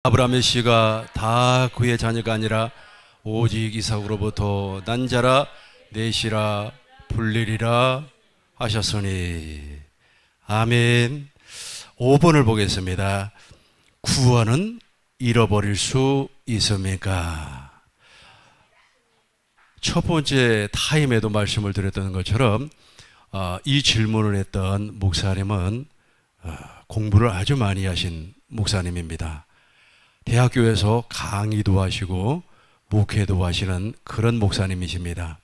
아브라함의 씨가 다 그의 자녀가 아니라 오직 이삭으로부터 난 자라 내 씨라 불리리라 하셨으니. 아멘. 5번을 보겠습니다. 구원은 잃어버릴 수 있습니까? 첫 번째 타임에도 말씀을 드렸던 것처럼 이 질문을 했던 목사님은 공부를 아주 많이 하신 목사님입니다. 대학교에서 강의도 하시고 목회도 하시는 그런 목사님이십니다.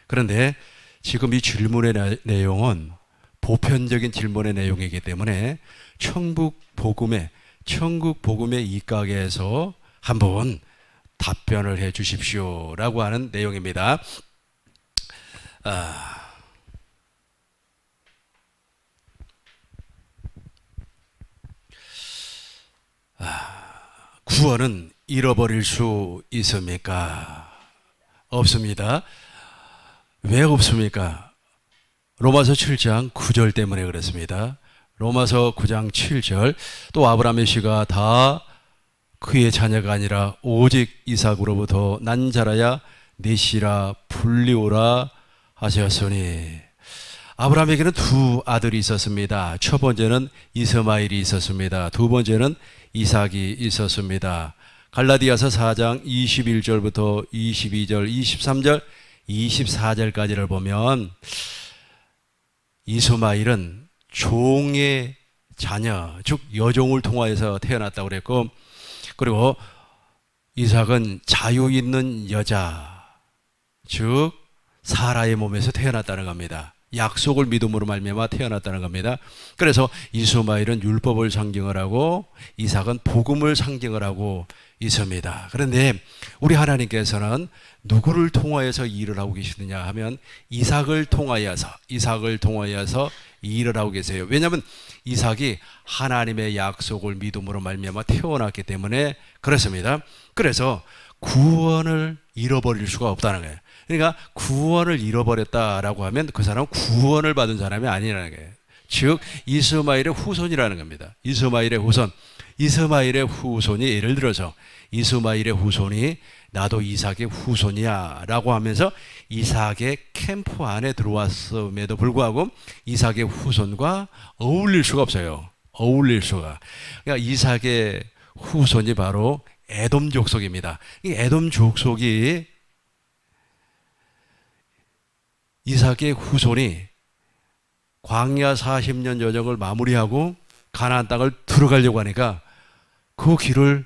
그런데 지금 이 질문의 내용은 보편적인 질문의 내용이기 때문에 천국 복음의 입각에서 한번 답변을 해 주십시오 라고 하는 내용입니다. 구원은 잃어버릴 수 있습니까? 없습니다. 왜 없습니까? 로마서 7장 9절 때문에 그렇습니다. 로마서 9장 7절 또 아브라함의 씨가 다 그의 자녀가 아니라 오직 이삭으로부터 난 자라야 네 씨라 불리오라 하셨으니. 아브라함에게는 두 아들이 있었습니다. 첫 번째는 이스마엘이 있었습니다. 두 번째는 이삭이 있었습니다. 갈라디아서 4장 21절부터 22절, 23절, 24절까지를 보면 이스마엘은 종의 자녀, 즉 여종을 통하여서 태어났다고 그랬고, 그리고 이삭은 자유 있는 여자, 즉 사라의 몸에서 태어났다는 겁니다. 약속을 믿음으로 말미암아 태어났다는 겁니다. 그래서 이스마엘은 율법을 상징을 하고 이삭은 복음을 상징을 하고 있습니다. 그런데 우리 하나님께서는 누구를 통하여서 일을 하고 계시느냐 하면 이삭을 통하여서 일을 하고 계세요. 왜냐하면 이삭이 하나님의 약속을 믿음으로 말미암아 태어났기 때문에 그렇습니다. 그래서 구원을 잃어버릴 수가 없다는 거예요. 그러니까 구원을 잃어버렸다라고 하면 그 사람은 구원을 받은 사람이 아니라는 거예요. 즉 이스마엘의 후손이라는 겁니다. 이스마엘의 후손이 예를 들어서 이스마엘의 후손이 나도 이삭의 후손이야 라고 하면서 이삭의 캠프 안에 들어왔음에도 불구하고 이삭의 후손과 어울릴 수가 없어요. 어울릴 수가. 그러니까 이삭의 후손이 바로 에돔 족속입니다. 이 에돔 족속이 이삭의 후손이 광야 40년 여정을 마무리하고 가나안 땅을 들어가려고 하니까 그 길을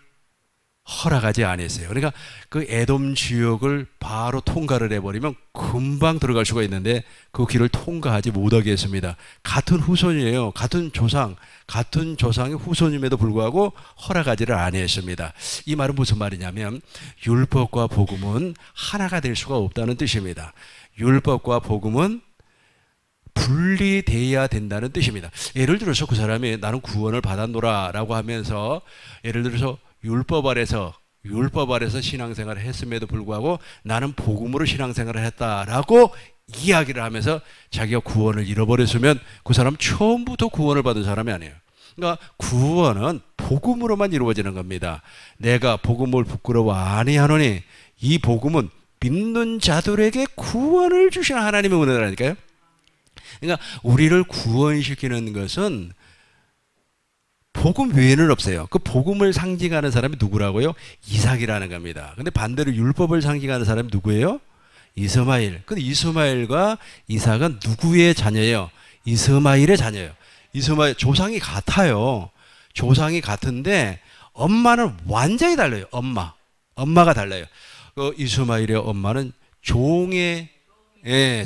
허락하지 않았어요. 그러니까 그 에돔 지역을 바로 통과를 해버리면 금방 들어갈 수가 있는데 그 길을 통과하지 못하게 했습니다. 같은 후손이에요. 같은 조상의 후손임에도 불구하고 허락하지를 않았습니다. 이 말은 무슨 말이냐면 율법과 복음은 하나가 될 수가 없다는 뜻입니다. 율법과 복음은 분리되어야 된다는 뜻입니다. 예를 들어서 그 사람이 나는 구원을 받았노라 라고 하면서 예를 들어서 율법 아래서 신앙생활을 했음에도 불구하고 나는 복음으로 신앙생활을 했다라고 이야기를 하면서 자기가 구원을 잃어버렸으면 그 사람 처음부터 구원을 받은 사람이 아니에요. 그러니까 구원은 복음으로만 이루어지는 겁니다. 내가 복음을 부끄러워 아니하노니 이 복음은 믿는 자들에게 구원을 주시는 하나님의 은혜라니까요. 그러니까 우리를 구원시키는 것은 복음 외에는 없어요. 그 복음을 상징하는 사람이 누구라고요? 이삭이라는 겁니다. 근데 반대로 율법을 상징하는 사람이 누구예요? 이스마엘. 근데 이스마엘과 이삭은 누구의 자녀예요? 이스마엘의 자녀예요. 이스마엘 조상이 같아요. 조상이 같은데 엄마는 완전히 달라요. 엄마가 달라요. 그 이스마엘의 엄마는 종의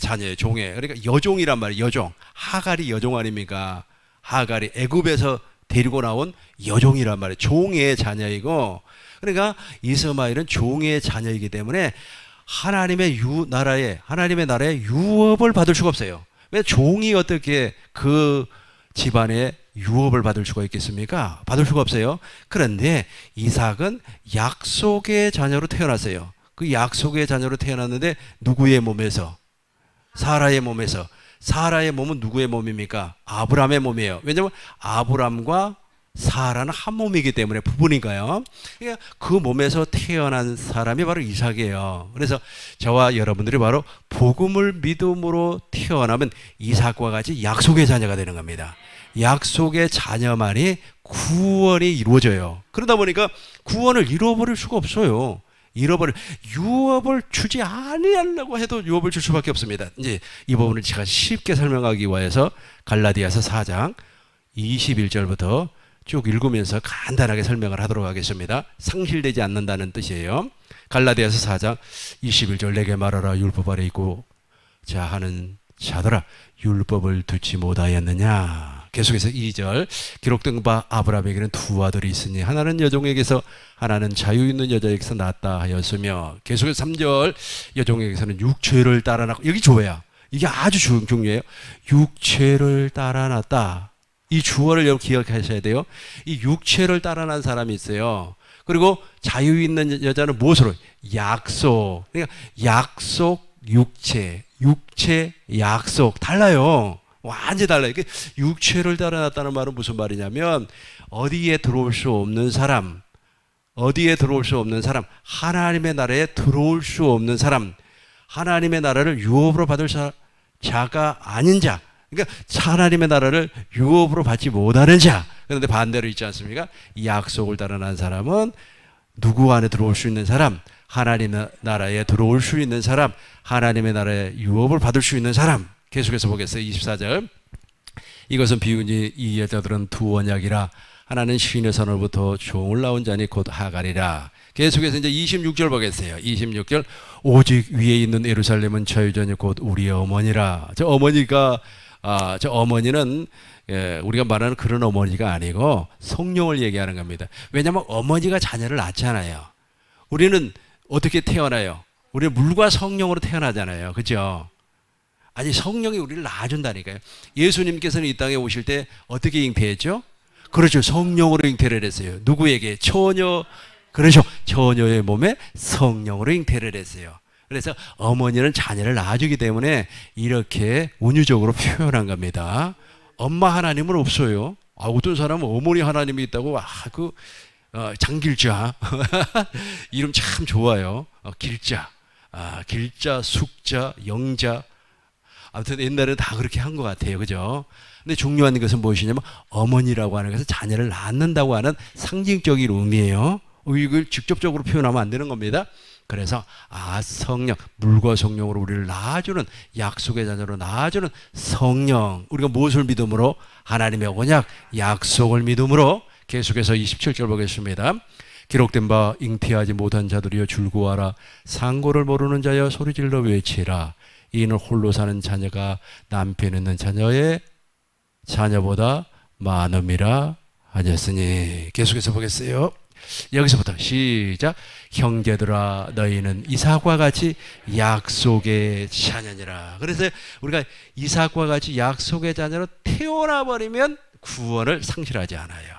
자녀예요. 종의. 그러니까 여종이란 말이에요. 여종. 하갈이 여종 아닙니까? 하갈이 애굽에서 데리고 나온 여종이란 말이에요. 종의 자녀이고, 그러니까 이스마엘은 종의 자녀이기 때문에 하나님의 나라에 유업을 받을 수가 없어요. 왜 종이 어떻게 그 집안에 유업을 받을 수가 있겠습니까? 받을 수가 없어요. 그런데 이삭은 약속의 자녀로 태어났어요. 그 약속의 자녀로 태어났는데 누구의 몸에서? 사라의 몸에서. 사라의 몸은 누구의 몸입니까? 아브람의 몸이에요. 왜냐하면 아브람과 사라는 한 몸이기 때문에 부부니까요. 그러니까 그 몸에서 태어난 사람이 바로 이삭이에요. 그래서 저와 여러분들이 바로 복음을 믿음으로 태어나면 이삭과 같이 약속의 자녀가 되는 겁니다. 약속의 자녀만이 구원이 이루어져요. 그러다 보니까 구원을 잃어버릴 수가 없어요. 유업을 주지 아니하려고 해도 유업을 줄 수밖에 없습니다. 이제 이 부분을 제가 쉽게 설명하기 위해서 갈라디아서 4장 21절부터 쭉 읽으면서 간단하게 설명을 하도록 하겠습니다. 상실되지 않는다는 뜻이에요. 갈라디아서 4장 21절 내게 말하라 율법 아래 있고 자 하는 자들아 율법을 두지 못하였느냐. 계속해서 2절 기록된 바 아브라함에게는 두 아들이 있으니 하나는 여종에게서 하나는 자유 있는 여자에게서 낳았다 하였으며 계속해서 3절 여종에게서는 육체를 따라 낳고 여기 주어야 이게 아주 중요해요. 육체를 따라 낳았다. 이 주어를 여러분 기억하셔야 돼요. 이 육체를 따라 난 사람이 있어요. 그리고 자유 있는 여자는 무엇으로? 약속. 그러니까 약속, 육체, 약속 달라요. 완전히 달라요. 육체를 따라 놨다는 말은 무슨 말이냐면 어디에 들어올 수 없는 사람, 하나님의 나라에 들어올 수 없는 사람, 하나님의 나라를 유업으로 받을 자가 아닌 자, 그러니까 하나님의 나라를 유업으로 받지 못하는 자. 그런데 반대로 있지 않습니까? 이 약속을 따라 난 사람은 누구 안에 들어올 수 있는 사람, 하나님의 나라에 들어올 수 있는 사람, 하나님의 나라에 유업을 받을 수 있는 사람. 계속해서 보겠어요. 24절 이것은 비유니 이 여자들은 두 언약이라 하나는 시인의 선으로부터 종을 낳은 자니 곧 하갈이라. 계속해서 이제 26절 보겠어요. 26절 오직 위에 있는 예루살렘은 저유전이 곧 우리의 어머니라. 저 어머니는 우리가 말하는 그런 어머니가 아니고 성령을 얘기하는 겁니다. 왜냐하면 어머니가 자녀를 낳잖아요. 우리는 어떻게 태어나요? 우리는 물과 성령으로 태어나잖아요. 그렇죠? 아니 성령이 우리를 낳아준다니까요. 예수님께서는 이 땅에 오실 때 어떻게 잉태했죠? 그렇죠. 성령으로 잉태를 했어요. 누구에게? 그렇죠. 처녀의 몸에 성령으로 잉태를 했어요. 그래서 어머니는 자녀를 낳아주기 때문에 이렇게 운유적으로 표현한 겁니다. 엄마 하나님은 없어요. 어떤 사람은 어머니 하나님이 있다고 장길자 이름 참 좋아요. 길자, 숙자, 영자. 아무튼 옛날에는 다 그렇게 한 것 같아요. 그죠? 근데 중요한 것은 무엇이냐면 어머니라고 하는 것은 자녀를 낳는다고 하는 상징적인 의미예요. 이걸 직접적으로 표현하면 안 되는 겁니다. 그래서 성령, 물과 성령으로 우리를 낳아주는 약속의 자녀로 낳아주는 성령. 우리가 무엇을 믿음으로? 하나님의 언약, 약속을 믿음으로. 계속해서 27절 보겠습니다. 기록된 바 잉태하지 못한 자들이여 줄구하라. 상고를 모르는 자여 소리질러 외치라. 이는 홀로 사는 자녀가 남편 있는 자녀의 자녀보다 많음이라 하셨으니. 계속해서 보겠어요. 여기서부터 시작. 형제들아 너희는 이삭과 같이 약속의 자녀니라. 그래서 우리가 이삭과 같이 약속의 자녀로 태어나 버리면 구원을 상실하지 않아요.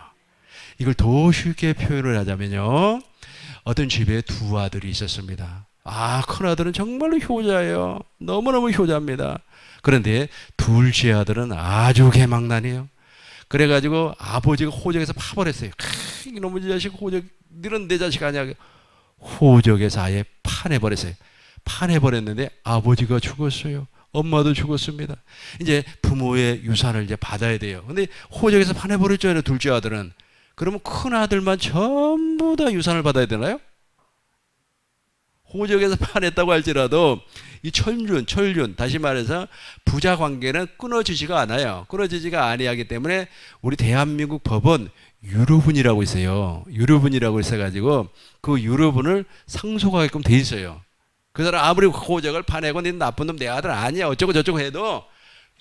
이걸 더 쉽게 표현을 하자면요, 어떤 집에 두 아들이 있었습니다. 큰아들은 정말로 효자예요. 너무너무 효자입니다. 그런데 둘째 아들은 아주 개망난이에요. 그래가지고 아버지가 호적에서 파버렸어요. 이놈의 자식 호적, 너는 내 자식 아니야. 호적에서 아예 파내버렸어요. 파내버렸는데 아버지가 죽었어요. 엄마도 죽었습니다. 이제 부모의 유산을 이제 받아야 돼요. 근데 호적에서 파내버렸잖아요, 둘째 아들은. 그러면 큰 아들만 전부 다 유산을 받아야 되나요? 호적에서 파냈다고 할지라도 이 천륜, 다시 말해서 부자 관계는 끊어지지가 않아요. 끊어지지가 아니하기 때문에 우리 대한민국 법은 유류분이라고 있어요. 유류분이라고 있어가지고 그 유류분을 상속하게끔 돼 있어요. 그 사람 아무리 호적을 파내고 네 나쁜 놈 내 아들 아니야 어쩌고 저쩌고 해도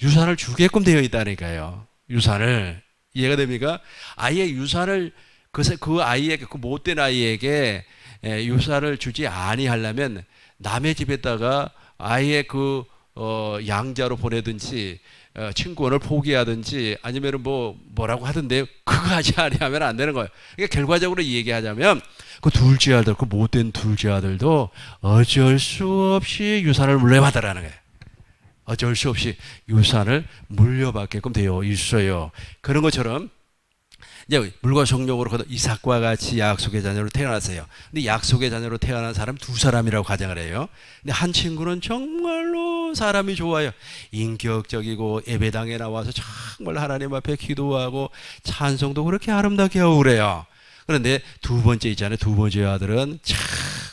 유산을 주게끔 되어 있다니까요. 유산을. 이해가 됩니까? 아예 유산을 그 아이에게, 그 못된 아이에게 유산을 주지 아니하려면 남의 집에다가 아예 양자로 보내든지 친권을 포기하든지 아니면 뭐라고 하던데 그거 하지 아니하면 안 되는 거예요. 그러니까 결과적으로 얘기하자면 그 둘째 아들, 그 못된 둘째 아들도 어쩔 수 없이 유산을 물려받으라는 거예요. 어쩔 수 없이 유산을 물려받게끔 되어 있어요. 그런 것처럼 이제 물과 성령으로 거듭 이삭과 같이 약속의 자녀로 태어났어요. 근데 약속의 자녀로 태어난 사람 두 사람이라고 가정을 해요. 근데 한 친구는 정말로 사람이 좋아요. 인격적이고 예배당에 나와서 정말 하나님 앞에 기도하고 찬송도 그렇게 아름답게 하고 그래요. 그런데 두 번째 있잖아요. 두 번째 아들은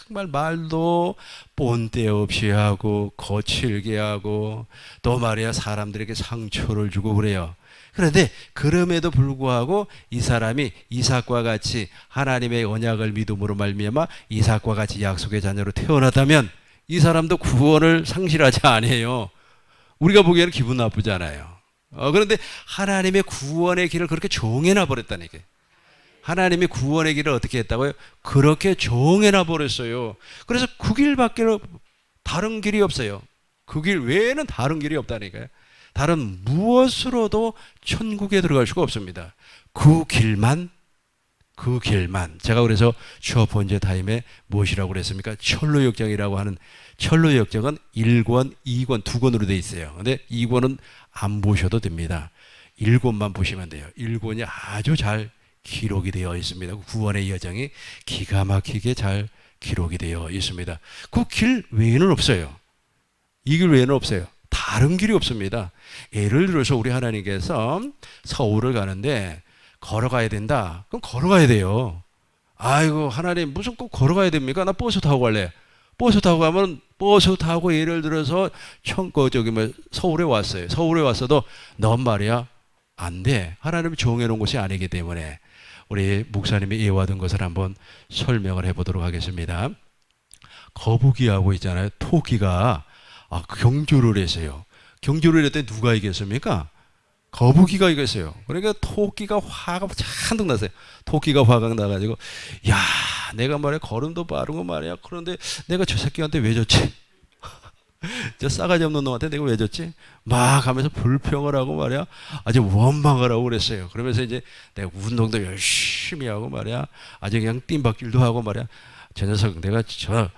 정말 말도 본때 없이 하고 거칠게 하고 또 말이야 사람들에게 상처를 주고 그래요. 그런데 그럼에도 불구하고 이 사람이 이삭과 같이 하나님의 언약을 믿음으로 말미암아 이삭과 같이 약속의 자녀로 태어났다면 이 사람도 구원을 상실하지 않아요. 우리가 보기에는 기분 나쁘잖아요. 그런데 하나님의 구원의 길을 그렇게 정해놔 버렸다니까요. 하나님이 구원의 길을 어떻게 했다고요? 그렇게 정해놔 버렸어요. 그래서 그 길밖에 다른 길이 없어요. 그 길 외에는 다른 길이 없다니까요. 다른 무엇으로도 천국에 들어갈 수가 없습니다. 그 길만 제가 그래서 첫 번째 타임에 무엇이라고 그랬습니까? 철로역정이라고 하는 철로역정은 1권, 2권 두 권으로 되어 있어요. 근데 2권은 안 보셔도 됩니다. 1권만 보시면 돼요. 1권이 아주 잘 기록이 되어 있습니다. 구원의 여정이 기가 막히게 잘 기록이 되어 있습니다. 그 길 외에는 없어요. 이 길 외에는 없어요. 다른 길이 없습니다. 예를 들어서 우리 하나님께서 서울을 가는데 걸어가야 된다. 그럼 걸어가야 돼요. 아이고 하나님 무슨 꼭 걸어가야 됩니까? 나 버스 타고 갈래. 버스 타고 가면 버스 타고 예를 들어서 서울에 왔어요. 서울에 왔어도 넌 말이야 안 돼. 하나님이 정해놓은 곳이 아니기 때문에 우리 목사님이 예화된 것을 한번 설명을 해보도록 하겠습니다. 거북이하고 있잖아요. 토끼가 경주를 했어요. 경주를 했더니 누가 이겼습니까? 거북이가 이겼어요. 그러니까 토끼가 화가 잔뜩 났어요. 토끼가 화가 나가지고 야 내가 말이야 걸음도 빠르고 말이야 그런데 내가 저 새끼한테 왜 졌지? 저 싸가지 없는 놈한테 내가 왜 졌지? 막 하면서 불평을 하고 말이야 아주 원망을 하고 그랬어요. 그러면서 이제 내가 운동도 열심히 하고 말이야 아주 그냥 뜀박질도 하고 말이야 저 녀석 내가 저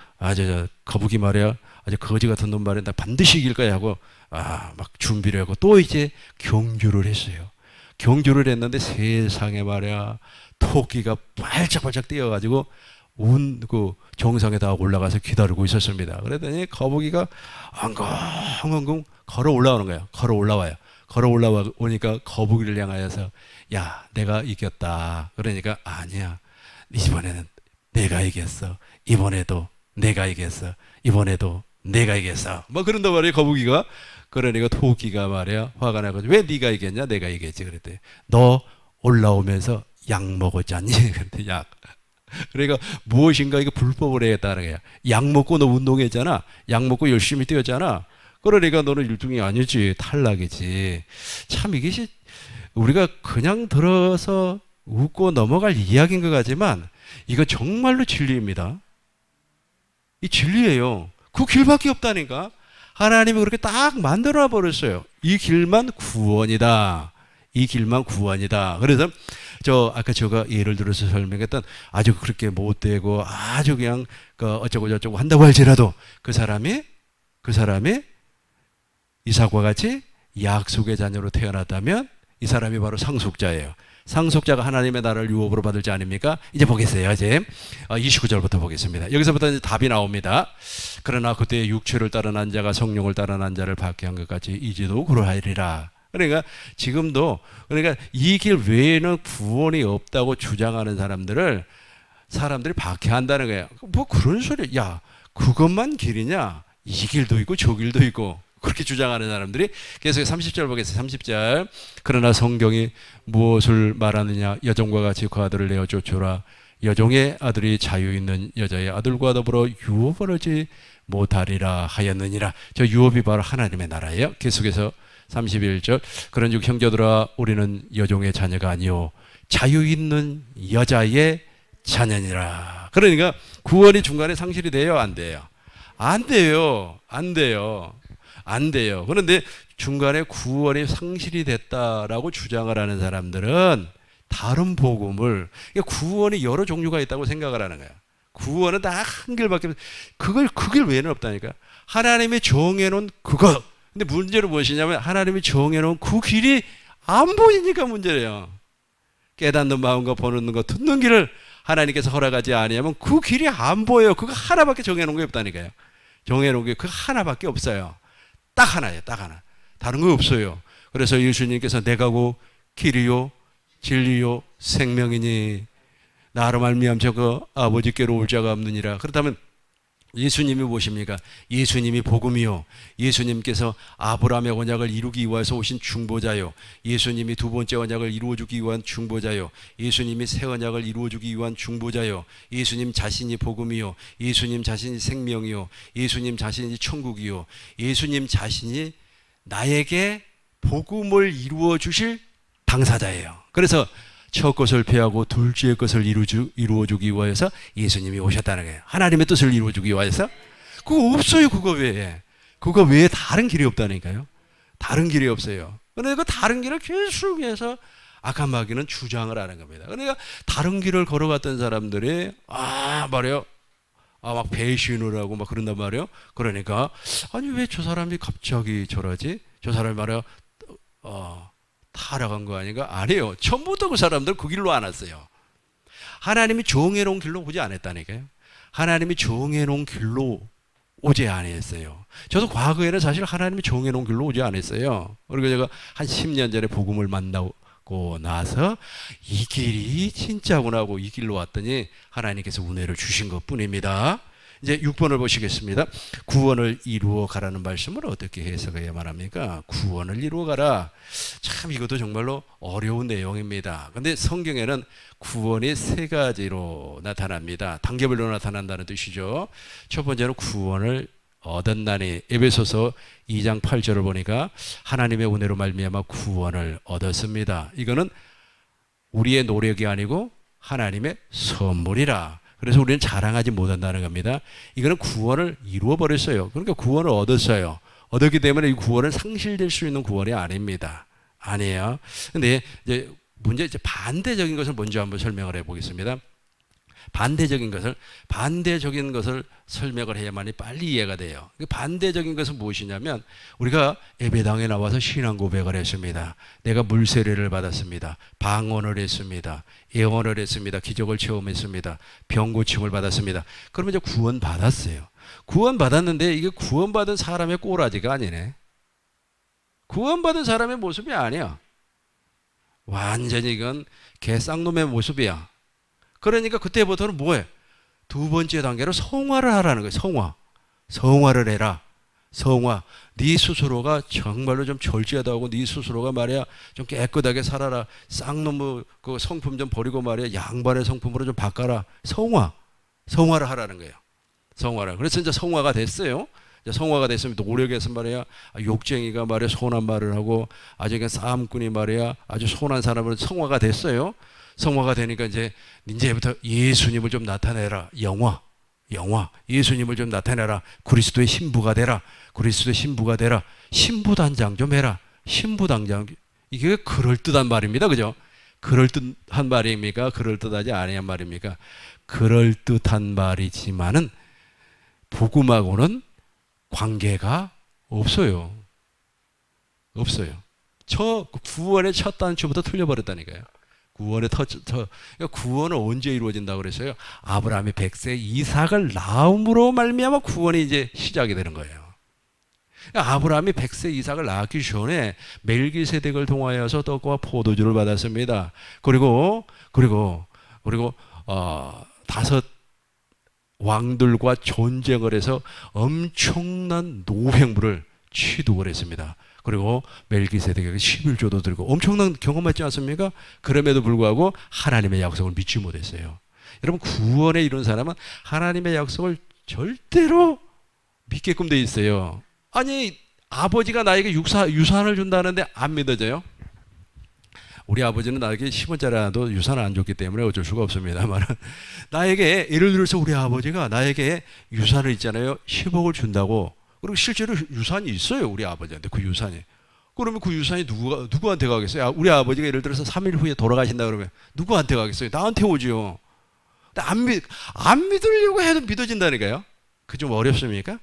거북이 말이야 아주 거지 같은 놈 말이야 나 반드시 이길 거야 하고 막 준비를 하고 또 이제 경주를 했어요. 경주를 했는데 세상에 말이야 토끼가 발짝발짝 뛰어가지고 그 정상에 다 올라가서 기다리고 있었습니다. 그랬더니 거북이가 엉엉엉 걸어 올라오는 거예요. 걸어 올라와요. 걸어 올라오니까 거북이를 향하여서 야 내가 이겼다. 그러니까 아니야 이번에는 내가 이겼어. 이번에도 내가 이겼어. 이번에도 내가 이겼어. 뭐 그런단 말이에요 거북이가. 그러니까 토끼가 말이야 화가 나가지고 왜 네가 이겼냐? 내가 이겼지. 그랬더니 너 올라오면서 약 먹었지 않니? 그랬더니 약. 그러니까 무엇인가 이거 불법을 해야겠다는 거야. 약 먹고 너 운동했잖아. 약 먹고 열심히 뛰었잖아. 그러니까 너는 1등이 아니지. 탈락이지. 참 이것이 우리가 그냥 들어서 웃고 넘어갈 이야기인 것 같지만 이거 정말로 진리입니다. 이 진리예요. 그 길밖에 없다니까. 하나님이 그렇게 딱 만들어 버렸어요. 이 길만 구원이다. 이 길만 구원이다. 그래서 아까 제가 예를 들어서 설명했던 아주 그렇게 못되고 아주 그냥 어쩌고 저쩌고 한다고 할지라도 그 사람이 이삭과 같이 약속의 자녀로 태어났다면 이 사람이 바로 상속자예요. 상속자가 하나님의 나라를 유업으로 받을 자 아닙니까? 이제 보겠어요. 이제 29절부터 보겠습니다. 여기서부터 이제 답이 나옵니다. 그러나 그때 육체를 따라 난 자가 성령을 따라 난 자를 받게 한 것 같이 이제도 그러하리라. 그러니까 지금도 그러니까 이 길 외에는 구원이 없다고 주장하는 사람들이 박해한다는 거예요. 뭐 그런 소리? 야 그것만 길이냐? 이 길도 있고 저 길도 있고. 그렇게 주장하는 사람들이 계속 30절 보겠습니다. 30절 그러나 성경이 무엇을 말하느냐 여종과 같이 그 아들을 내어 쫓으라 여종의 아들이 자유 있는 여자의 아들과 더불어 유업을 하지 못하리라 하였느니라. 저 유업이 바로 하나님의 나라예요. 계속해서 31절 그런즉 형제들아 우리는 여종의 자녀가 아니요 자유 있는 여자의 자녀니라. 그러니까 구원이 중간에 상실이 돼요? 안 돼요? 안 돼요. 안 돼요. 안 돼요. 그런데 중간에 구원이 상실이 됐다라고 주장을 하는 사람들은 다른 복음을 구원이 여러 종류가 있다고 생각을 하는 거야. 구원은 다 한 길밖에 그 길 외에는 없다니까. 하나님이 정해놓은 그거. 근데 문제는 무엇이냐면 하나님이 정해놓은 그 길이 안 보이니까 문제래요. 깨닫는 마음과 보는 것, 듣는 길을 하나님께서 허락하지 아니하면 그 길이 안 보여요. 그거 하나밖에 정해놓은 게 없다니까요. 정해놓은 게 그거 하나밖에 없어요. 딱 하나예요. 딱 하나. 다른 거 없어요. 그래서 예수님께서 내가 곧 길이요 진리요 생명이니 나로 말미암아 그 아버지께로 올 자가 없느니라. 그렇다면 예수님이 무엇입니까? 예수님이 복음이요. 예수님께서 아브라함의 언약을 이루기 위해서 오신 중보자요. 예수님이 두 번째 언약을 이루어주기 위한 중보자요. 예수님이 새 언약을 이루어주기 위한 중보자요. 예수님 자신이 복음이요. 예수님 자신이 생명이요. 예수님 자신이 천국이요. 예수님 자신이 나에게 복음을 이루어 주실 당사자예요. 그래서 첫 것을 폐하고 둘째 것을 이루어주기 위해서 예수님이 오셨다는 거예요. 하나님의 뜻을 이루어주기 위해서. 그거 없어요. 그거 외에. 그거 외에 다른 길이 없다니까요. 다른 길이 없어요. 그러니까 그 다른 길을 계속해서 악한 마귀는 주장을 하는 겁니다. 그러니까 다른 길을 걸어갔던 사람들이 말이요. 막 배신을 하고 막 그런단 말이에요. 그러니까 아니 왜 저 사람이 갑자기 저러지? 저 사람이 말이요. 타락한 거 아닌가? 아니에요. 처음부터 그 사람들 그 길로 안 왔어요. 하나님이 정해놓은 길로 오지 않았다니까요. 하나님이 정해놓은 길로 오지 않았어요. 저도 과거에는 사실 하나님이 정해놓은 길로 오지 않았어요. 그리고 제가 한 10년 전에 복음을 만나고 나서 이 길이 진짜구나 하고 이 길로 왔더니 하나님께서 은혜를 주신 것 뿐입니다. 이제 6번을 보시겠습니다. 구원을 이루어 가라는 말씀을 어떻게 해석해야만 합니까? 구원을 이루어 가라. 참 이것도 정말로 어려운 내용입니다. 근데 성경에는 구원이 세 가지로 나타납니다. 단계별로 나타난다는 뜻이죠. 첫 번째는 구원을 얻었나니 에베소서 2장 8절을 보니까 하나님의 은혜로 말미암아 구원을 얻었습니다. 이거는 우리의 노력이 아니고 하나님의 선물이라. 그래서 우리는 자랑하지 못한다는 겁니다. 이거는 구원을 이루어버렸어요. 그러니까 구원을 얻었어요. 얻었기 때문에 이 구원은 상실될 수 있는 구원이 아닙니다. 아니에요. 근데 이제 반대적인 것을 먼저 한번 설명을 해보겠습니다. 반대적인 것을 설명을 해야만이 빨리 이해가 돼요. 반대적인 것은 무엇이냐면 우리가 예배당에 나와서 신앙 고백을 했습니다. 내가 물세례를 받았습니다. 방언을 했습니다. 예언을 했습니다. 기적을 체험했습니다. 병 고침을 받았습니다. 그러면 이제 구원 받았어요. 구원 받았는데 이게 구원받은 사람의 꼬라지가 아니네. 구원받은 사람의 모습이 아니야. 완전히 이건 개쌍놈의 모습이야. 그러니까 그때부터는 뭐해? 두 번째 단계로 성화를 하라는 거예요. 성화를 해라. 성화. 네 스스로가 정말로 좀 절제하다 하고 네 스스로가 말이야 좀 깨끗하게 살아라. 쌍놈의 그 성품 좀 버리고 말이야 양반의 성품으로 좀 바꿔라. 성화를 하라는 거예요. 성화를. 그래서 이제 성화가 됐어요. 성화가 됐으면 노력해서 말이야 욕쟁이가 말이야 선한 말을 하고 아주 그냥 싸움꾼이 말이야 아주 선한 사람으로 성화가 됐어요. 성화가 되니까 이제부터 예수님을 좀 나타내라. 영화. 예수님을 좀 나타내라. 그리스도의 신부가 되라. 신부단장 좀 해라. 신부단장. 이게 그럴듯한 말입니다. 그죠? 그럴듯한 말입니까? 그럴듯하지 아니한 말입니까? 그럴듯한 말이지만은 복음하고는 관계가 없어요. 구원의 첫 단추부터 틀려버렸다니까요. 구원은 언제 이루어진다고 그랬어요? 아브라함의 100세 이삭을 낳음으로 말미암아 구원이 이제 시작이 되는 거예요. 아브라함이 100세 이삭을 낳기 전에 멜기세덱을 통하여서 떡과 포도주를 받았습니다. 그리고 5 왕들과 전쟁을 해서 엄청난 노획물을 취득을 했습니다. 그리고 멜기세덱에게 11조도 들고 엄청난 경험했지 않습니까? 그럼에도 불구하고 하나님의 약속을 믿지 못했어요. 여러분 구원에 이룬 사람은 하나님의 약속을 절대로 믿게끔 돼 있어요. 아니 아버지가 나에게 유산을 준다는데 안 믿어져요? 우리 아버지는 나에게 10원짜리 하나도 유산을 안 줬기 때문에 어쩔 수가 없습니다만 나에게 예를 들어서 우리 아버지가 나에게 유산을 있잖아요. 10억을 준다고. 그리고 실제로 유산이 있어요. 우리 아버지한테 그 유산이. 그러면 그 유산이 누구한테 가겠어요? 우리 아버지가 예를 들어서 3일 후에 돌아가신다 그러면 누구한테 가겠어요? 나한테 오지요. 안 믿으려고 해도 믿어진다니까요. 그 좀 어렵습니까?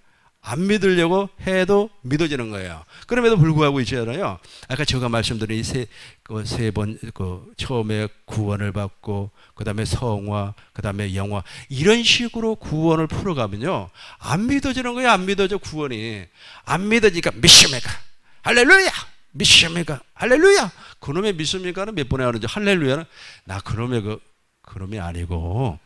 안 믿으려고 해도 믿어지는 거예요. 그럼에도 불구하고 있잖아요. 아까 제가 말씀드린 세 번, 처음에 구원을 받고, 그 다음에 성화, 그 다음에 영화, 이런 식으로 구원을 풀어가면요. 안 믿어지는 거예요. 안 믿어져, 구원이. 안 믿어지니까 믿습니까? 할렐루야! 믿습니까? 할렐루야! 그놈의 믿습니까는 몇 번에 하는지, 할렐루야는 나 그놈이 아니고,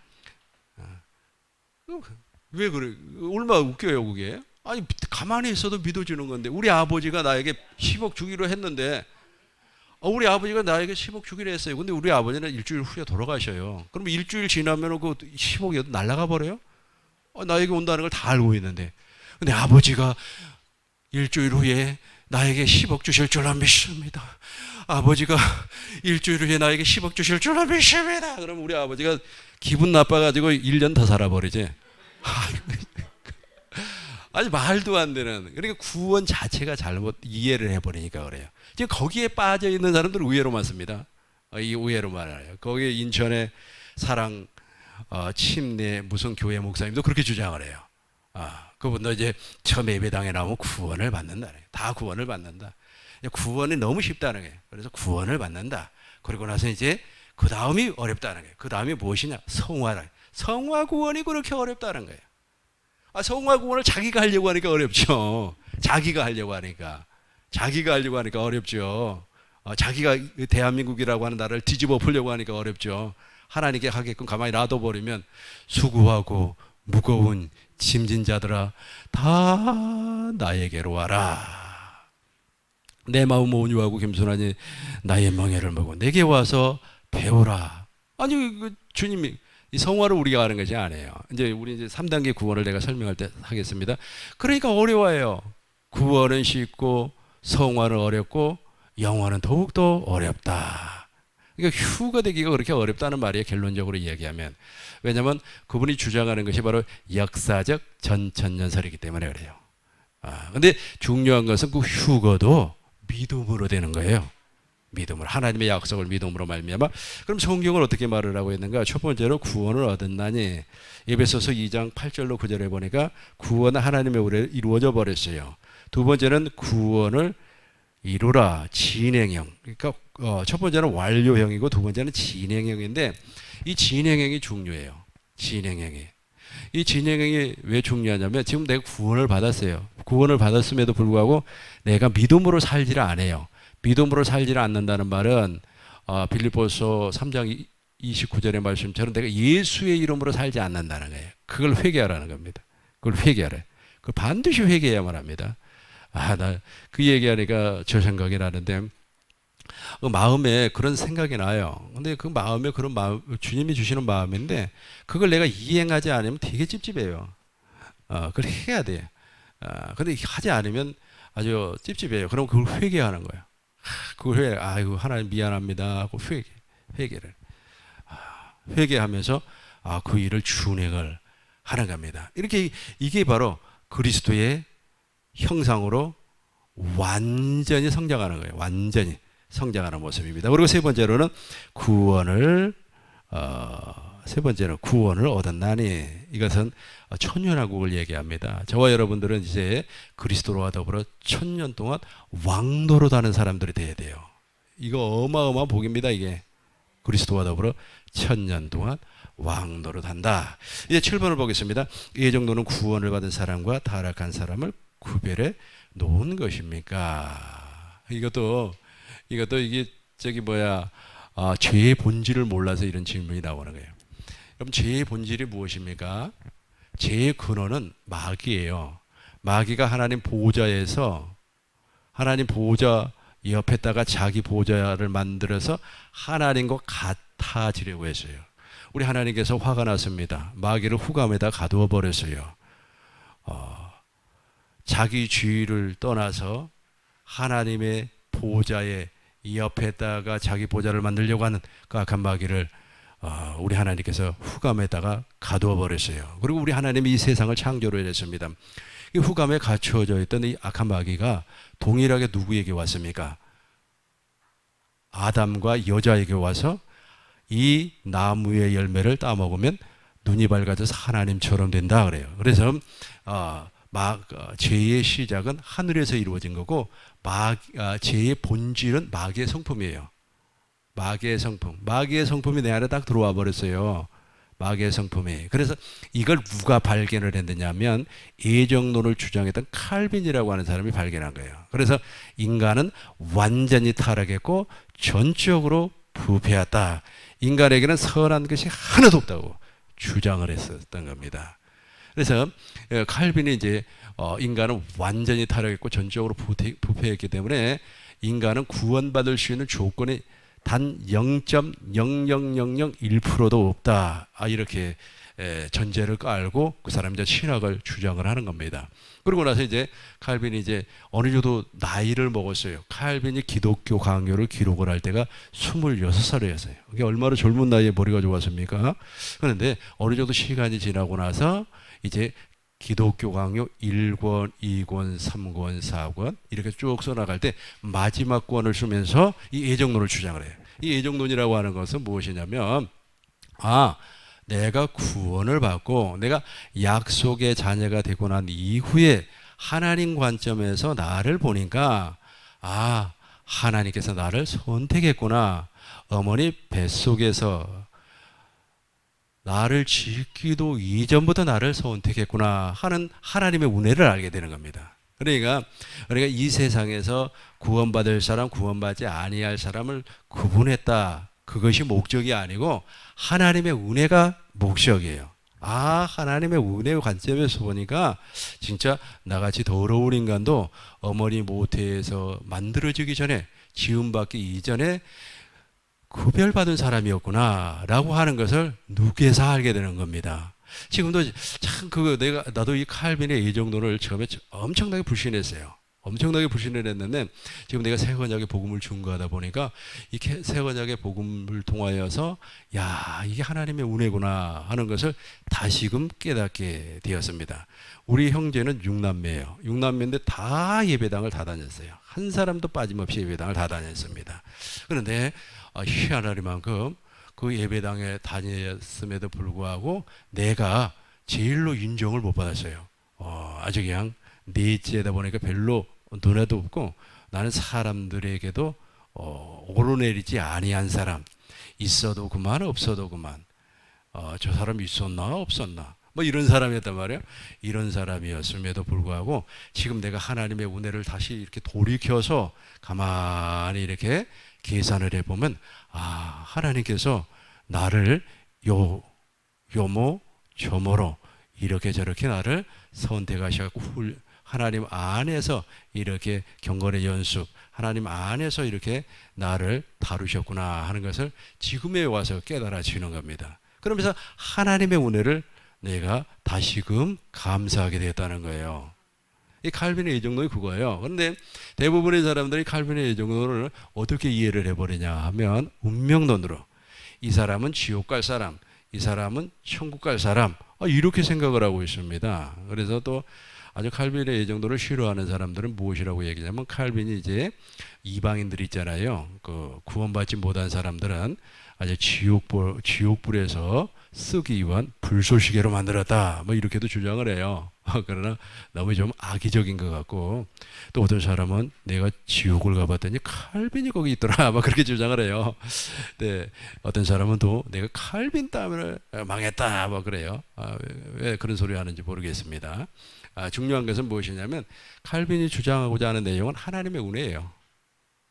왜 그래? 얼마나 웃겨요, 그게? 아니, 가만히 있어도 믿어지는 건데, 우리 아버지가 나에게 10억 주기로 했는데, 우리 아버지가 나에게 10억 주기로 했어요. 근데 우리 아버지는 일주일 후에 돌아가셔요. 그럼 일주일 지나면 그 10억이 날아가 버려요? 나에게 온다는 걸 다 알고 있는데. 근데 아버지가 일주일 후에 나에게 10억 주실 줄로 믿습니다. 아버지가 일주일 후에 나에게 10억 주실 줄로 믿습니다. 그럼 우리 아버지가 기분 나빠가지고 1년 더 살아버리지. 아주 말도 안 되는. 그러니까 구원 자체가 잘못 이해를 해버리니까 그래요. 지금 거기에 빠져 있는 사람들은 의외로 많습니다. 이 의외로 많아요. 거기 인천의 사랑 침례 무슨 교회 목사님도 그렇게 주장을 해요. 그분도 이제 처음 예배당에 나오면 구원을 받는다. 다 구원을 받는다. 구원이 너무 쉽다는 거예요. 그래서 구원을 받는다. 그리고 나서 이제 그 다음이 어렵다는 거예요. 그 다음이 무엇이냐? 성화라. 성화 구원이 그렇게 어렵다는 거예요. 성화 구원을 자기가 하려고 하니까 어렵죠. 자기가 하려고 하니까 어렵죠. 자기가 대한민국이라고 하는 나라를 뒤집어 풀려고 하니까 어렵죠. 하나님께 하게끔 가만히 놔둬버리면 수고하고 무거운 짐진 자들아 다 나에게로 와라. 내 마음 온유하고 겸손하니 나의 멍에를 먹고 내게 와서 배우라. 아니 주님이 이 성화를 우리가 하는 것이 아니에요. 우리 이제 3단계 구원을 내가 설명할 때 하겠습니다. 그러니까 어려워요. 구원은 쉽고 성화는 어렵고 영화는 더욱더 어렵다. 그러니까 휴가 되기가 그렇게 어렵다는 말이에요. 결론적으로 이야기하면. 왜냐하면 그분이 주장하는 것이 바로 역사적 전천년설이기 때문에 그래요. 근데 중요한 것은 그 휴거도 믿음으로 되는 거예요. 믿음으로, 하나님의 약속을 믿음으로 말미암아. 그럼 성경을 어떻게 말을 하고 있는가? 첫 번째로 구원을 얻었나니 에베소서 2장 8절로 9절에 보니까 구원은 하나님의 은혜로 이루어져 버렸어요. 두 번째는 구원을 이루라, 진행형. 그러니까 첫 번째는 완료형이고 두 번째는 진행형인데 이 진행형이 중요해요. 진행형이. 이 진행형이 왜 중요하냐면 지금 내가 구원을 받았어요. 구원을 받았음에도 불구하고 내가 믿음으로 살지를 않아요. 믿음으로 살지를 않는다는 말은 빌립보서 3장 29절의 말씀처럼 내가 예수의 이름으로 살지 않는다는 거예요. 그걸 회개하라는 겁니다. 그걸 회개하래. 그걸 반드시 회개해야만 합니다. 나 그 얘기하니까 저 생각이 나는데 그 마음에 그런 생각이 나요. 근데 그 마음에 그런 마음, 주님이 주시는 마음인데 그걸 내가 이행하지 않으면 되게 찝찝해요. 그걸 해야 돼. 근데 하지 않으면 아주 찝찝해요. 그럼 그걸 회개하는 거예요. 그걸 아이고 하나님 미안합니다 하고 회개를 회개하면서 그 일을 준행을 하는 겁니다. 이렇게 이게 바로 그리스도의 형상으로 완전히 성장하는 거예요. 완전히 성장하는 모습입니다. 그리고 세 번째로는 구원을 얻었나니 이것은 천년왕국을 얘기합니다. 저와 여러분들은 이제 그리스도와 더불어 1000년 동안 왕노로 다는 사람들이 돼야 돼요. 이거 어마어마한 복입니다. 이게 그리스도와 더불어 1000년 동안 왕노로 단다. 이제 7번을 보겠습니다. 이 정도는 구원을 받은 사람과 타락한 사람을 구별해 놓은 것입니까? 이것도 이게 죄의 본질을 몰라서 이런 질문이 나오는 거예요. 그럼 죄의 본질이 무엇입니까? 죄의 근원은 마귀예요. 마귀가 하나님 보호자에서 하나님 보호자 옆에다가 자기 보호자를 만들어서 하나님과 같아지려고 했어요. 우리 하나님께서 화가 났습니다. 마귀를 후감에다 가두어 버렸어요. 자기 주의를 떠나서 하나님의 보호자의 옆에다가 자기 보호자를 만들려고 하는 그 악한 마귀를 우리 하나님께서 후감에다가 가두어 버렸어요. 그리고 우리 하나님이 이 세상을 창조를 했습니다. 이 후감에 갇혀져 있던 이 악한 마귀가 동일하게 누구에게 왔습니까? 아담과 여자에게 와서 이 나무의 열매를 따먹으면 눈이 밝아져서 하나님처럼 된다 그래요. 그래서 죄의 시작은 하늘에서 이루어진 거고 죄의 본질은 마귀의 성품이에요. 마귀의 성품. 마귀의 성품이 내 안에 딱 들어와 버렸어요. 마귀의 성품이. 그래서 이걸 누가 발견을 했느냐면 예정론을 주장했던 칼빈이라고 하는 사람이 발견한 거예요. 그래서 인간은 완전히 타락했고 전적으로 부패했다. 인간에게는 선한 것이 하나도 없다고 주장을 했었던 겁니다. 그래서 칼빈이 이제 인간은 완전히 타락했고 전적으로 부패했기 때문에 인간은 구원받을 수 있는 조건이 단 0.00001%도 없다. 이렇게 전제를 깔고 그 사람 이제 신학을 주장을 하는 겁니다. 그러고 나서 이제 칼빈이 이제 어느 정도 나이를 먹었어요. 칼빈이 기독교 강요를 기록을 할 때가 26살이었어요. 이게 얼마나 젊은 나이에 머리가 좋았습니까? 그런데 어느 정도 시간이 지나고 나서 이제 기독교 강요 1권, 2권, 3권, 4권 이렇게 쭉 써나갈 때 마지막 권을 쓰면서 이 예정론을 주장을 해요. 이 예정론이라고 하는 것은 무엇이냐면 내가 구원을 받고 내가 약속의 자녀가 되고 난 이후에 하나님 관점에서 나를 보니까 하나님께서 나를 선택했구나. 어머니 뱃속에서 나를 짓기도 이전부터 나를 선택했구나 하는 하나님의 은혜를 알게 되는 겁니다. 그러니까 이 세상에서 구원받을 사람, 구원받지 아니할 사람을 구분했다. 그것이 목적이 아니고 하나님의 은혜가 목적이에요. 하나님의 은혜의 관점에서 보니까 진짜 나같이 더러운 인간도 어머니 모태에서 만들어지기 전에, 지음받기 이전에 구별받은 사람이었구나 라고 하는 것을 누구에서 알게 되는 겁니다. 지금도 참 나도 이 칼빈의 예정론을 처음에 엄청나게 불신했어요. 엄청나게 불신을 했는데 지금 내가 새 언약의 복음을 증거하다 보니까 이 새 언약의 복음을 통하여서 이게 하나님의 은혜구나 하는 것을 다시금 깨닫게 되었습니다. 우리 형제는 6남매예요. 6남매인데 다 예배당을 다 다녔어요. 한 사람도 빠짐없이 예배당을 다 다녔습니다. 그런데 희한하리만큼 그 예배당에 다녔음에도 불구하고 내가 제일로 인정을 못 받았어요. 아주 그냥 넷째다 보니까 별로 눈에도 없고 나는 사람들에게도 오르내리지 아니한 사람. 있어도 그만 없어도 그만. 저 사람 있었나 없었나 뭐 이런 사람이었단 말이에요. 이런 사람이었음에도 불구하고 지금 내가 하나님의 은혜를 다시 이렇게 돌이켜서 가만히 이렇게 계산을 해보면 하나님께서 나를 요모 저모로 이렇게 저렇게 나를 선택하셔서 하나님 안에서 이렇게 경건의 연습, 하나님 안에서 이렇게 나를 다루셨구나 하는 것을 지금에 와서 깨달아지는 겁니다. 그러면서 하나님의 은혜를 내가 다시금 감사하게 되었다는 거예요. 이 칼빈의 예정론이 그거예요. 그런데 대부분의 사람들이 칼빈의 예정론을 어떻게 이해를 해버리냐 하면 운명론으로 이 사람은 지옥 갈 사람, 이 사람은 천국 갈 사람 이렇게 생각을 하고 있습니다. 그래서 또 아주 칼빈의 예정론을 싫어하는 사람들은 무엇이라고 얘기하냐면 칼빈이 이제 이방인들 있잖아요. 그 구원받지 못한 사람들은 아주 지옥불에서 쓰기 위한 불쏘시개로 만들었다. 뭐 이렇게도 주장을 해요. 그러나 너무 좀 악의적인 것 같고 또 어떤 사람은 내가 지옥을 가봤더니 칼빈이 거기 있더라. 막 그렇게 주장을 해요. 네, 어떤 사람은 또 내가 칼빈 때문에 망했다. 뭐 그래요. 왜 그런 소리 하는지 모르겠습니다. 중요한 것은 무엇이냐면 칼빈이 주장하고자 하는 내용은 하나님의 은혜예요.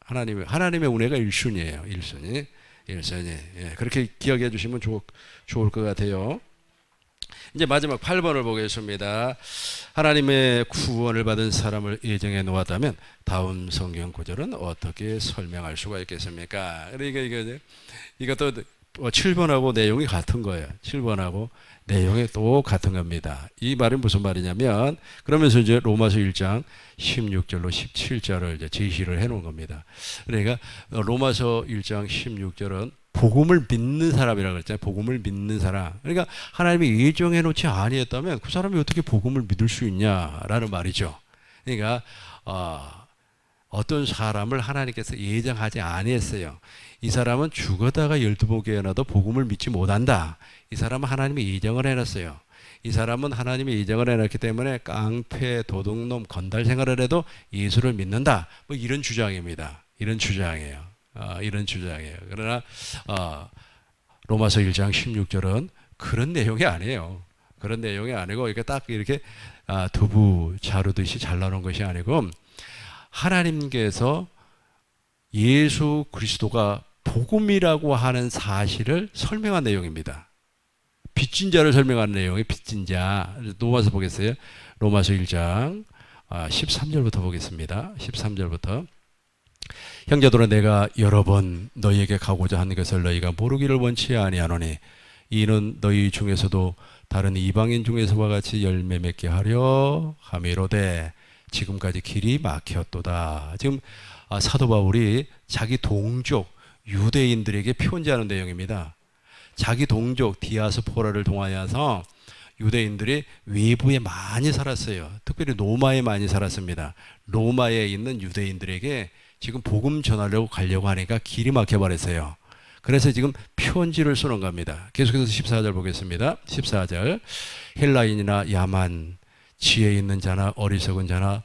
하나님의 은혜가 1순위예요. 1순위. 예, 그렇게 기억해 주시면 좋을 것 같아요. 이제 마지막 8번을 보겠습니다. 하나님의 구원을 받은 사람을 예정해 놓았다면 다음 성경 구절은 어떻게 설명할 수가 있겠습니까? 그러니까 이것도 7번하고 내용이 같은 거예요. 7번하고 내용이 또 같은 겁니다. 이 말이 무슨 말이냐면 그러면서 이제 로마서 1장 16절로 17절을 이제 제시를 해 놓은 겁니다. 그러니까 로마서 1장 16절은 복음을 믿는 사람이라고 그랬잖아요. 복음을 믿는 사람. 그러니까 하나님이 예정해 놓지 아니했다면 그 사람이 어떻게 복음을 믿을 수 있냐라는 말이죠. 그러니까 어떤 사람을 하나님께서 예정하지 아니했어요. 이 사람은 죽어다가 12번 깨어나도 복음을 믿지 못한다. 이 사람은 하나님이 예정을 해놨어요. 이 사람은 하나님이 인정을 해놨기 때문에 깡패, 도둑놈, 건달 생활을 해도 예수를 믿는다. 뭐 이런 주장입니다. 이런 주장이에요. 이런 주장이에요. 그러나 로마서 1장 16절은 그런 내용이 아니에요. 그런 내용이 아니고 이렇게 딱 이렇게 두부 자르듯이 잘라놓은 것이 아니고 하나님께서 예수 그리스도가 복음이라고 하는 사실을 설명한 내용입니다. 빚진 자를 설명하는 내용이 빚진 자. 로마서 보겠어요. 로마서 1장 13절부터 보겠습니다. 13절부터. 형제들아 내가 여러 번 너희에게 가고자 하는 것을 너희가 모르기를 원치 아니하노니 이는 너희 중에서도 다른 이방인 중에서와 같이 열매 맺게 하려 함이로되 지금까지 길이 막혔도다. 지금 사도 바울이 자기 동족 유대인들에게 편지하는 내용입니다. 자기 동족 디아스포라를 통하여서 유대인들이 외부에 많이 살았어요. 특별히 로마에 많이 살았습니다. 로마에 있는 유대인들에게 지금 복음 전하려고 가려고 하니까 길이 막혀버렸어요. 그래서 지금 편지를 쓰는 겁니다. 계속해서 14절 보겠습니다. 14절. 헬라인이나 야만, 지혜 있는 자나 어리석은 자나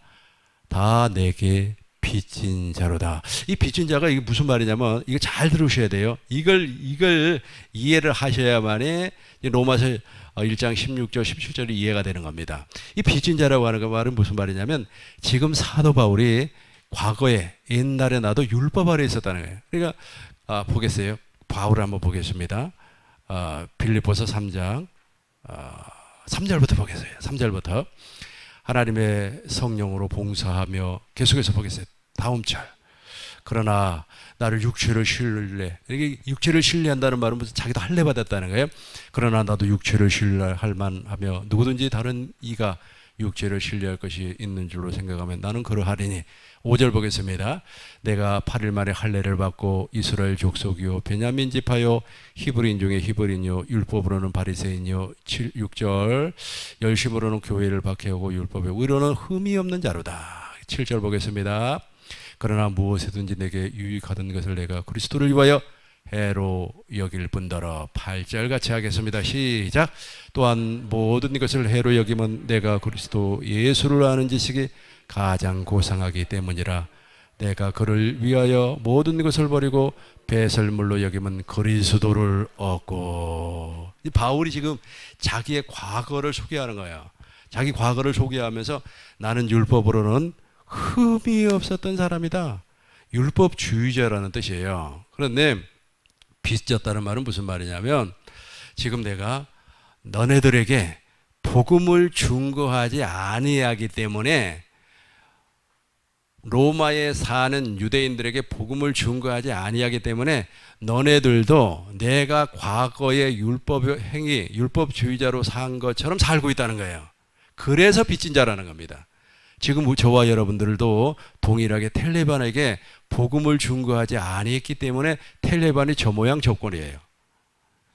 다 내게 빚진 자로다. 이 빚진 자가 이게 무슨 말이냐면 이거 잘 들으셔야 돼요. 이걸 이해를 하셔야만이 로마서 1장 16절 17절이 이해가 되는 겁니다. 이 빚진 자라고 하는 말은 무슨 말이냐면 지금 사도 바울이 과거에 옛날에 나도 율법 아래 있었다는 거예요. 그러니까 보겠어요. 바울을 한번 보겠습니다. 빌립보서 3장 3절부터 보겠어요. 3절부터 하나님의 성령으로 봉사하며 계속해서 보겠어요. 다음 절. 그러나 나를 육체를 신뢰. 이게 육체를 신뢰한다는 말은 무슨 자기도 할례 받았다는 거예요. 그러나 나도 육체를 신뢰할 만하며 누구든지 다른 이가 육체를 신뢰할 것이 있는 줄로 생각하면 나는 그러하리니. 5절 보겠습니다. 내가 8일 만에 할례를 받고 이스라엘 족속이요 베냐민 지파요 히브리인 중에 히브리인요 율법으로는 바리새인요 6절 열심으로는 교회를 박해하고 율법에 의로는 흠이 없는 자로다. 7절 보겠습니다. 그러나 무엇이든지 내게 유익하던 것을 내가 그리스도를 위하여 해로 여길 뿐더러. 8절 같이 하겠습니다. 시작. 또한 모든 것을 해로 여기면 내가 그리스도 예수를 아는 지식이 가장 고상하기 때문이라. 내가 그를 위하여 모든 것을 버리고 배설물로 여기면 그리스도를 얻고. 바울이 지금 자기의 과거를 소개하는 거예요. 자기 과거를 소개하면서 나는 율법으로는 흠이 없었던 사람이다. 율법주의자라는 뜻이에요. 그런데 빚졌다는 말은 무슨 말이냐면 지금 내가 너네들에게 복음을 증거하지 아니하기 때문에 로마에 사는 유대인들에게 복음을 증거하지 아니하기 때문에 너네들도 내가 과거의 율법 행위, 율법주의자로 산 것처럼 살고 있다는 거예요. 그래서 빚진 자라는 겁니다. 지금 저와 여러분들도 동일하게 텔레반에게 복음을 증거하지 아니했기 때문에 텔레반이 저 모양 저 꼴이에요.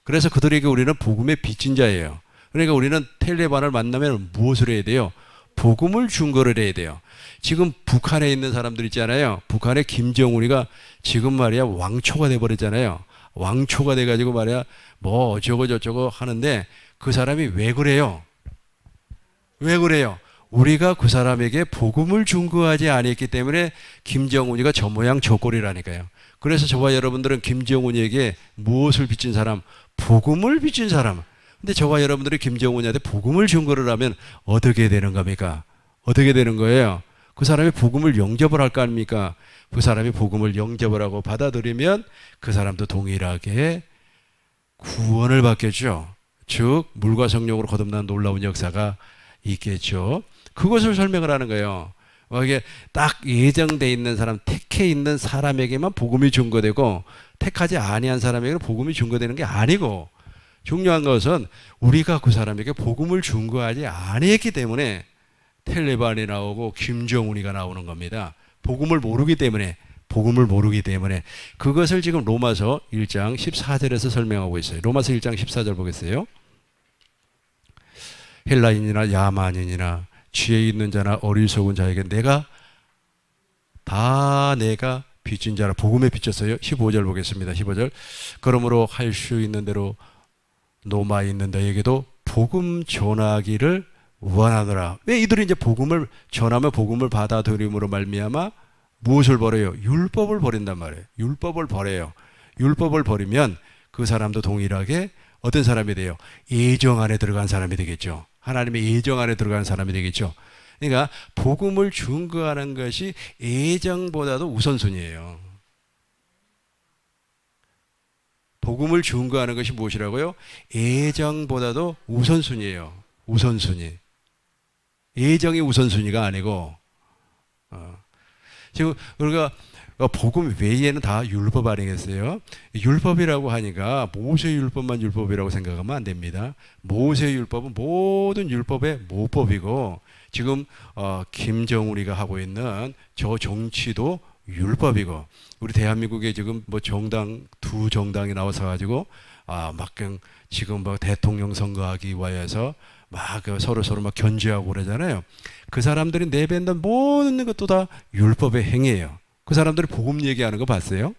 그래서 그들에게 우리는 복음의 빚진 자예요. 그러니까 우리는 텔레반을 만나면 무엇을 해야 돼요? 복음을 증거를 해야 돼요. 지금 북한에 있는 사람들 있잖아요. 북한의 김정은이가 지금 말이야 왕초가 돼버렸잖아요. 왕초가 돼가지고 말이야 뭐 어쩌고 저쩌고 하는데 그 사람이 왜 그래요? 왜 그래요? 우리가 그 사람에게 복음을 증거하지 아니했기 때문에 김정은이가 저 모양 저 꼴이라니까요. 그래서 저와 여러분들은 김정은이에게 무엇을 빚진 사람? 복음을 빚진 사람. 근데 저와 여러분들이 김정은이한테 복음을 증거를 하면 어떻게 되는 겁니까? 어떻게 되는 거예요? 그 사람이 복음을 영접을 할 거 아닙니까? 그 사람이 복음을 영접을 하고 받아들이면 그 사람도 동일하게 구원을 받겠죠. 즉 물과 성령으로 거듭난 놀라운 역사가 있겠죠. 그것을 설명을 하는 거예요. 이게 딱 예정돼 있는 사람, 택해 있는 사람에게만 복음이 증거되고 택하지 아니한 사람에게는 복음이 증거되는 게 아니고, 중요한 것은 우리가 그 사람에게 복음을 증거하지 아니했기 때문에 텔레반이 나오고 김정은이가 나오는 겁니다. 복음을 모르기 때문에 그것을 지금 로마서 1장 14절에서 설명하고 있어요. 로마서 1장 14절 보겠어요. 헬라인이나 야만인이나 지혜 있는 자나 어리석은 자에게 내가 빚진 자라. 복음에 빚졌어요. 15절 보겠습니다. 15절. 그러므로 할 수 있는 대로 노마에 있는 너에게도 복음 전하기를 원하노라. 왜 이들이 이제 복음을 전하며 복음을 받아들임으로 말미암아 무엇을 버려요? 율법을 버린단 말이에요. 율법을 버려요. 율법을 버리면 그 사람도 동일하게 어떤 사람이 돼요? 예정 안에 들어간 사람이 되겠죠. 하나님의 예정 안에 들어간 사람이 되겠죠. 그러니까 복음을 증거하는 것이 예정보다도 우선순위예요. 복음을 증거하는 것이 무엇이라고요? 예정보다도 우선순위예요. 우선순위. 예정이 우선순위가 아니고 지금 우리가 복음 외에는 다 율법 아니겠어요? 율법이라고 하니까 모세 율법만 율법이라고 생각하면 안 됩니다. 모세 율법은 모든 율법의 모법이고 지금 김정은이가 하고 있는 저 정치도 율법이고 우리 대한민국에 지금 뭐 정당 두 정당이 나와서 가지고 막 지금 뭐 대통령 선거하기 위해서 막 서로 막 견제하고 그러잖아요. 그 사람들이 내뱉는 모든 것도 다 율법의 행위예요. 그 사람들이 복음 얘기하는 거 봤어요?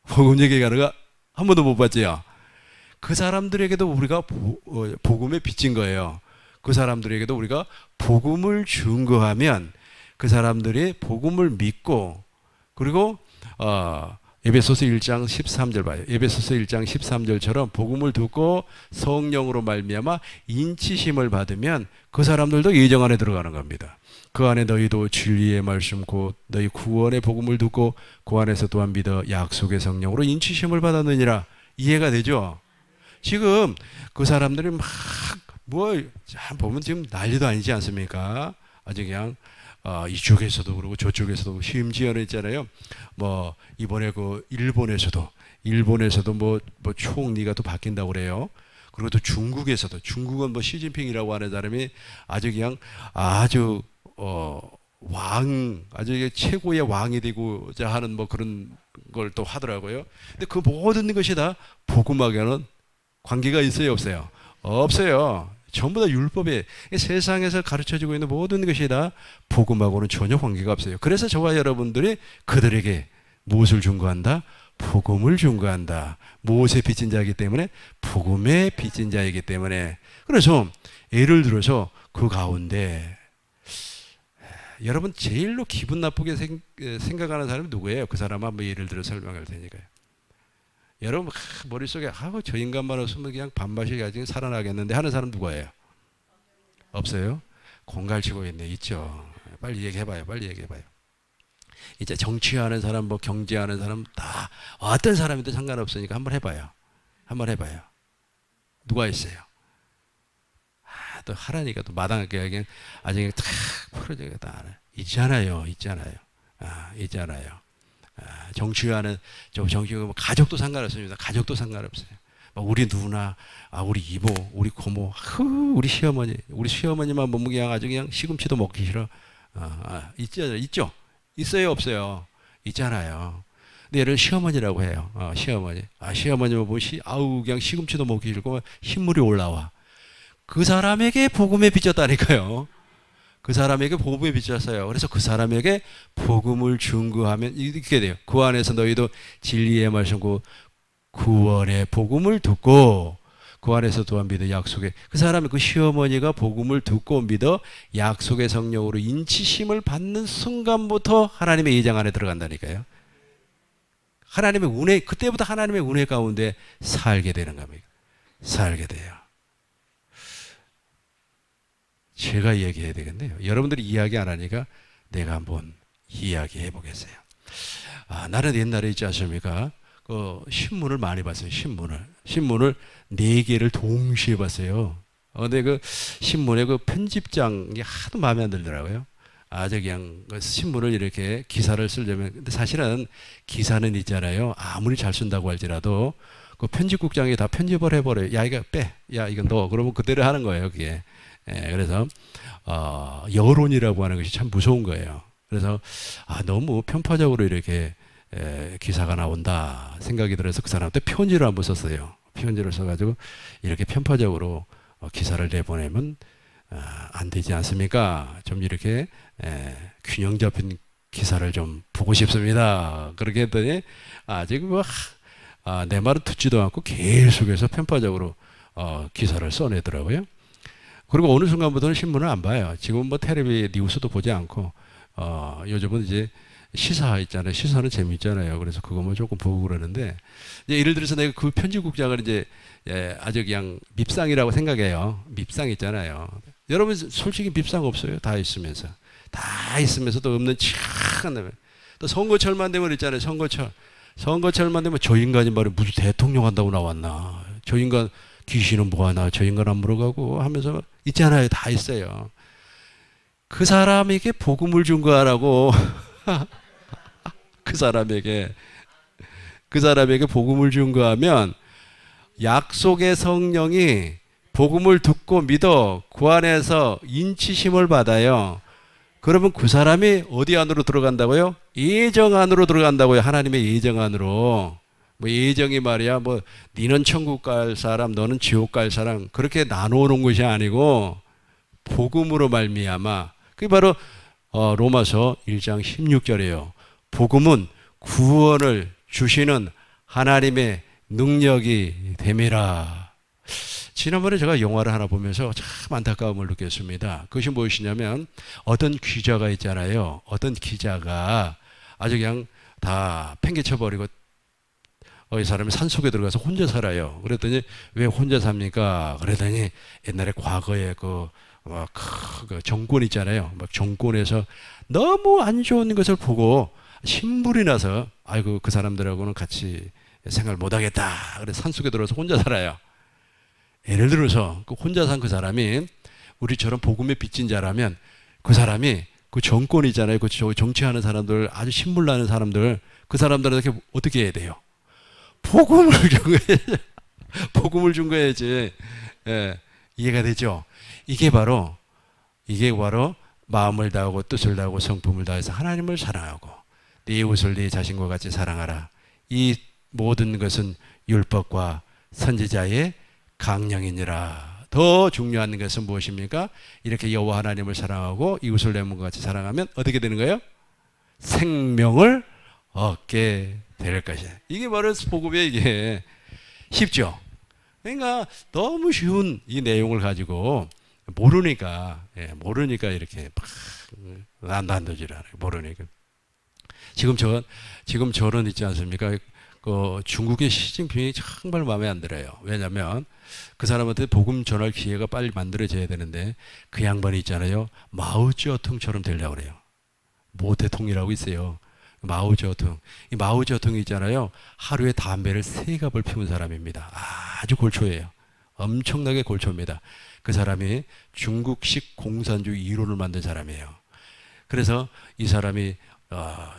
복음 얘기하는 거 한 번도 못 봤지요? 그 사람들에게도 우리가 복음에 빚진 거예요. 그 사람들에게도 우리가 복음을 증거하면 그 사람들이 복음을 믿고 그리고 에베소서 1장 13절 봐요. 에베소서 1장 13절처럼 복음을 듣고 성령으로 말미암아 인치심을 받으면 그 사람들도 예정 안에 들어가는 겁니다. 그 안에 너희도 진리의 말씀 곧 너희 구원의 복음을 듣고 그 안에서 또한 믿어 약속의 성령으로 인치심을 받았느니라. 이해가 되죠? 지금 그 사람들이 막 보면 지금 난리도 아니지 않습니까? 아주 그냥 이쪽에서도 그러고 저쪽에서도 심지어는 있잖아요. 뭐 이번에 그 일본에서도 뭐 총리가 또 바뀐다고 그래요. 그리고 또 중국은 뭐 시진핑이라고 하는 사람이 아주 그냥 아주 아주 최고의 왕이 되고자 하는 뭐 그런 걸 또 하더라고요. 근데 그 모든 것이 다 복음하고는 관계가 있어요, 없어요? 없어요. 전부 다 율법에 세상에서 가르쳐지고 있는 모든 것이 다 복음하고는 전혀 관계가 없어요. 그래서 저와 여러분들이 그들에게 무엇을 증거한다? 복음을 증거한다. 무엇에 빚진 자이기 때문에? 복음에 빚진 자이기 때문에. 그래서 예를 들어서 그 가운데 여러분 제일로 기분 나쁘게 생각하는 사람이 누구예요? 그 사람 한번 예를 들어 설명할 테니까요. 여러분 머릿속에 저 인간만 없으면 그냥 밥맛이 가지고 살아나겠는데 하는 사람 누구예요? 없어요? 공갈치고 있네. 있죠. 빨리 얘기해봐요. 이제 정치하는 사람 뭐 경제하는 사람 다 어떤 사람이든 상관없으니까 한번 해봐요. 누가 있어요? 또 하라니까 또 마당에 그냥 아직 탁 풀어져가 다 알아요. 있잖아요. 정치하는 정치가 뭐 가족도 상관없습니다. 가족도 상관없어요. 우리 누나, 우리 이모, 우리 고모, 우리 시어머니만 보면 그냥 아주 그냥 시금치도 먹기 싫어. 있죠? 있어요, 없어요? 있잖아요. 근데 얘를 시어머니라고 해요. 시어머니만 보면 그냥 시금치도 먹기 싫고 흰물이 올라와. 그 사람에게 복음에 빚졌다니까요. 그 사람에게 복음에 빚졌어요. 그래서 그 사람에게 복음을 증거하면 이렇게 돼요. 그 안에서 너희도 진리의 말씀 구원의 복음을 듣고 그 안에서 또한 믿어 약속의 그 사람의 그 시어머니가 복음을 듣고 믿어 약속의 성령으로 인치심을 받는 순간부터 하나님의 예정 안에 들어간다니까요. 하나님의 은혜 그때부터 하나님의 은혜 가운데 살게 되는 겁니다. 살게 돼요. 제가 이야기해야 되겠네요. 여러분들이 이야기 안 하니까 내가 한번 이야기해 보겠어요. 나는 옛날에 있지 않습니까? 신문을 많이 봤어요. 신문을 4개를 동시에 봤어요. 근데 그 신문의 그 편집장이 하도 마음에 안 들더라고요. 아주 그냥 그 신문을 이렇게 기사를 쓰려면 근데 사실은 기사는 있잖아요. 아무리 잘 쓴다고 할지라도 그 편집국장이 다 편집을 해버려요. 야 이거 빼, 야 이거 넣어. 그러면 그대로 하는 거예요. 그게. 그래서 여론이라고 하는 것이 참 무서운 거예요. 그래서 너무 편파적으로 이렇게 기사가 나온다 생각이 들어서 그 사람한테 편지를 한번 썼어요. 편지를 써가지고 이렇게 편파적으로 기사를 내보내면 안 되지 않습니까? 좀 이렇게 균형 잡힌 기사를 좀 보고 싶습니다. 그렇게 했더니 지금 내 말은 듣지도 않고 계속해서 편파적으로 기사를 써내더라고요. 그리고 어느 순간부터는 신문을 안 봐요. 지금 뭐 텔레비 뉴스도 보지 않고 요즘은 이제 시사 있잖아요. 시사는 재밌잖아요. 그래서 그거만 조금 보고 그러는데 이제 예를 들어서 내가 그 편집국장을 이제 아주 그냥 밉상이라고 생각해요. 밉상 있잖아요. 여러분 솔직히 밉상 없어요. 다 있으면서 또 없는 치한 또 선거철만 되면 있잖아요. 선거철만 되면 저 인간이 말이야 무슨 대통령 한다고 나왔나. 저 인간 귀신은 뭐하나. 저 인간 안 물어가고 하면서 있잖아요. 다 있어요. 그 사람에게 복음을 준 거라고. 그 사람에게 복음을 준 거 하면 약속의 성령이 복음을 듣고 믿어 그 안에서 인치심을 받아요. 그러면 그 사람이 어디 안으로 들어간다고요? 예정 안으로 들어간다고요. 하나님의 예정 안으로. 뭐 예정이 말이야 뭐 니는 천국 갈 사람 너는 지옥 갈 사람 그렇게 나누는 것이 아니고 복음으로 말미암아. 그게 바로 로마서 1장 16절이에요. 복음은 구원을 주시는 하나님의 능력이 됨이라. 지난번에 제가 영화를 하나 보면서 참 안타까움을 느꼈습니다. 그것이 무엇이냐면 어떤 기자가 있잖아요. 어떤 기자가 아주 그냥 다 팽개쳐버리고 이 사람이 산속에 들어가서 혼자 살아요. 그랬더니 왜 혼자 삽니까? 그랬더니 옛날에 과거에 그 정권 있잖아요. 막 정권에서 너무 안 좋은 것을 보고 신불이 나서 아이고 그 사람들하고는 같이 생활 못하겠다. 그래서 산속에 들어서 혼자 살아요. 예를 들어서 그 혼자 산 그 사람이 우리처럼 복음에 빚진 자라면 그 사람이 그 정권 있잖아요. 그 정치하는 사람들 아주 신물 나는 사람들 그 사람들한테 어떻게 해야 돼요? 복음을 준 거예요. 복음을 준 거야지. 예, 이해가 되죠? 이게 바로 마음을 다하고 뜻을 다하고 성품을 다해서 하나님을 사랑하고 네 이웃을 네 자신과 같이 사랑하라. 이 모든 것은 율법과 선지자의 강령이니라. 더 중요한 것은 무엇입니까? 이렇게 여호와 하나님을 사랑하고 이웃을 내 몸과 같이 사랑하면 어떻게 되는 거예요? 생명을 얻게 될 것이야. 이게 바로 복음이에요. 이게 쉽죠? 그러니까 너무 쉬운 이 내용을 가지고 모르니까 이렇게 막 난도질하네. 모르니까. 지금 저런 있지 않습니까? 그 중국의 시진핑이 정말 마음에 안 들어요. 왜냐하면 그 사람한테 복음 전할 기회가 빨리 만들어져야 되는데 그 양반이 있잖아요. 마오쩌둥처럼 되려고 그래요. 모태통이라고 있어요. 마오쩌둥. 이 마오쩌둥이 있잖아요. 하루에 담배를 3갑을 피운 사람입니다. 아주 골초예요. 엄청나게 골초입니다. 그 사람이 중국식 공산주의 이론을 만든 사람이에요. 그래서 이 사람이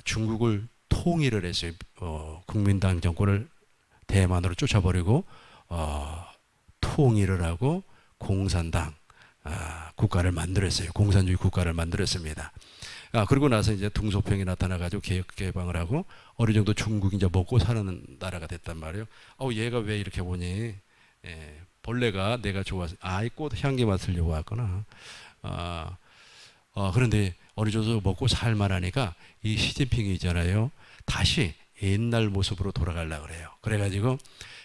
중국을 통일을 했어요. 국민당 정권을 대만으로 쫓아버리고 통일을 하고 공산당 국가를 만들었어요. 공산주의 국가를 만들었습니다. 그리고 나서 이제 둥소평이 나타나가지고 개혁개방을 하고 어느 정도 중국이 이제 먹고 사는 나라가 됐단 말이에요. 얘가 왜 이렇게 보니? 벌레가 내가 좋아서 이 꽃 향기 맡으려고 왔구나. 그런데 어느 정도 먹고 살만하니까 이 시진핑이 있잖아요. 다시 옛날 모습으로 돌아가려고 그래요. 그래가지고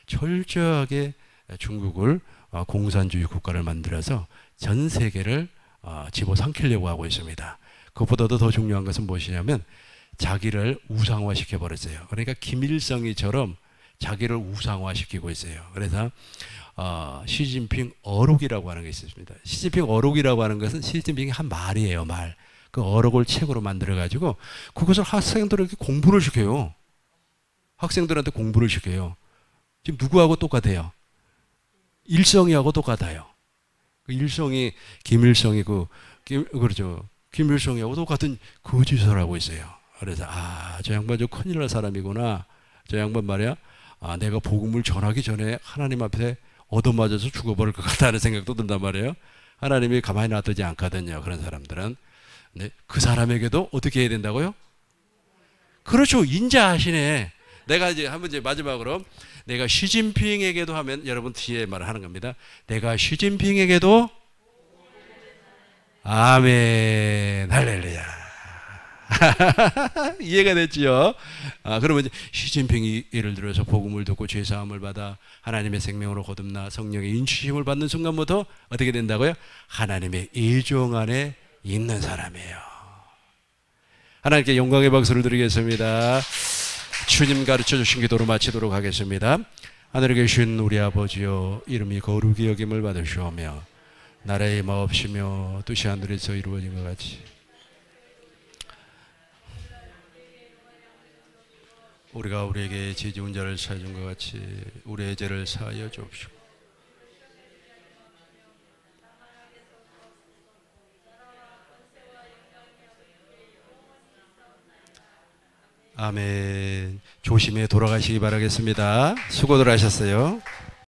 철저하게 중국을 공산주의 국가를 만들어서 전 세계를 집어삼키려고 하고 있습니다. 그것보다도 더 중요한 것은 무엇이냐면 자기를 우상화시켜 버렸어요. 그러니까 김일성이처럼 자기를 우상화시키고 있어요. 그래서 시진핑 어록이라고 하는 게 있습니다. 시진핑 어록이라고 하는 것은 시진핑이 한 말이에요. 말. 그 어록을 책으로 만들어가지고 그것을 학생들에게 공부를 시켜요. 학생들한테 공부를 시켜요. 지금 누구하고 똑같아요? 일성이하고 똑같아요. 그 일성이 김일성이 그렇죠. 김일성이하고 똑같은 거짓을 하고 있어요. 그래서 저 양반 저 큰일 날 사람이구나. 저 양반 말이야. 내가 복음을 전하기 전에 하나님 앞에 얻어맞아서 죽어버릴 것 같다는 생각도 든단 말이에요. 하나님이 가만히 놔두지 않거든요. 그런 사람들은. 네, 그 사람에게도 어떻게 해야 된다고요? 그렇죠. 인자하시네. 내가 이제 한번 이제 마지막으로 내가 시진핑에게도 하면 여러분 뒤에 말을 하는 겁니다. 내가 시진핑에게도 아멘 할렐루야 이해가 됐지요? 그러면 이제 시진핑이 예를 들어서 복음을 듣고 죄사함을 받아 하나님의 생명으로 거듭나 성령의 인치심을 받는 순간부터 어떻게 된다고요? 하나님의 예정 안에 있는 사람이에요. 하나님께 영광의 박수를 드리겠습니다. 주님 가르쳐 주신 기도로 마치도록 하겠습니다. 하늘에 계신 우리 아버지여, 이름이 거룩히 여김을 받으시오며 나라의 마옵시며 뜻이 하늘에서 이루어진 것 같이 우리가 우리에게 죄 지은 자를 사해 준 것 같이 우리의 죄를 사하여 주옵시고 아멘. 조심해 돌아가시기 바라겠습니다. 수고들 하셨어요.